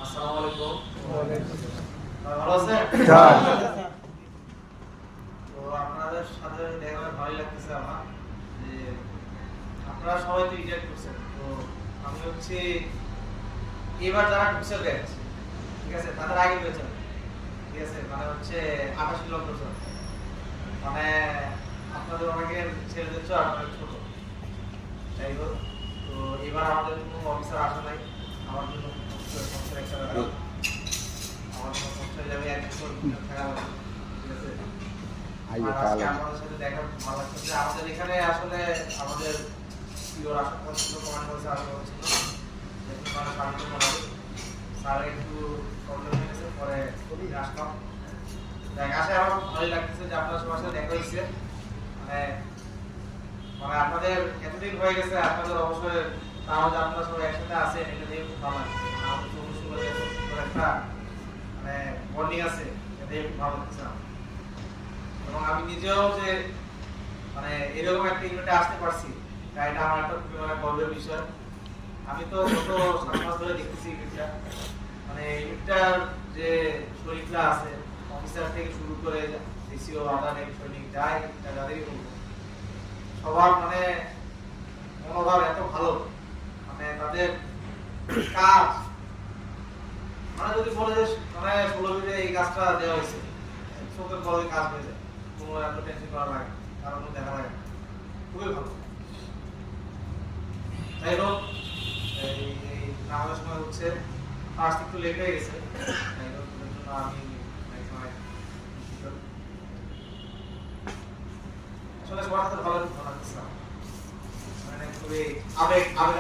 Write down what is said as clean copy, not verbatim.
আসসালামু আলাইকুম। ভালো আছেন? তো আপনাদের সাথে দেখা হয়ে ভালোই লাগতেছে আমার, যে আপনারা সবাই তো রিজেক্ট করছেন। তো আমি হচ্ছে এবার যারা ঢুকছে ব্যাচ, ঠিক আছে, তাদের আগে পেয়েছেন, ঠিক আছে, মানে হচ্ছে 88 লক্ষ জন, মানে আপনাদের অনেকের ছেলেদের চেয়ে অনেক ছোট। যাই হোক, তো এবার আমাদের কোনো অফিসার আসে নাই, আমার জন্য কষ্টের একটা ব্যাপার। আমার জন্য কষ্ট হয়ে যাবে, 1 বছর থাকা লাগবে, ঠিক আছে। আর আজকে আপনাদের সাথে দেখা ভালো লাগছে যে আমাদের এখানে আসলে আমাদের প্রিয় রাষ্ট্রপতি ছিল, কমান্ড করেছে, আরো ছিল মানে স্বাগত জানাই। স্যার একটু প্রবলেম হয়ে গেছে, পরে আসলাম। দেখা আসে আমার ভালোই লাগতেছে যে আপনার সবার সাথে দেখা হয়েছে। মানে মানে আপনাদের এতদিন হয়ে গেছে, আপনাদের অবসরে তাও যে আপনারা সবাই একসাথে আছেন, এটা দিয়ে খুব ভালো লাগছে। আমাদের চৌদ্দশো একটা মানে বন্ডিং আছে, এটা দিয়ে খুব ভালো লাগছে। এবং আমি নিজেও যে মানে এরকম একটা ইভেন্টে আসতে পারছি, তাই এটা আমার একটা গর্বের বিষয়। আমি তো গত 7 মাস ধরে দেখতেছি ইভেন্টটা, মানে ইভেন্টটার যে শরীরটা আছে, অফিসার থেকে শুরু করে এসিও আদানের সৈনিক যাই যাদেরই হোক, সবার মানে মনোভাব এত ভালো, মানে তাদের কাজ, মানে যদি বলে যে মানে 16 মিনিটে এই কাজটা দেওয়া হয়েছে, চোখের বড়ই কাজ হয়ে যায়, কোনো এত টেনশন করা লাগে না, কারণ দেখা লাগে না, খুবই ভালো। যাই হোক, এই নামাজের সময় হচ্ছে আজ একটু লেট হয়ে গেছে, যাই হোক এর জন্য আমি আসলে সবার সাথে ভালো লাগতেছে, মানে খুবই আবেগ আবেগ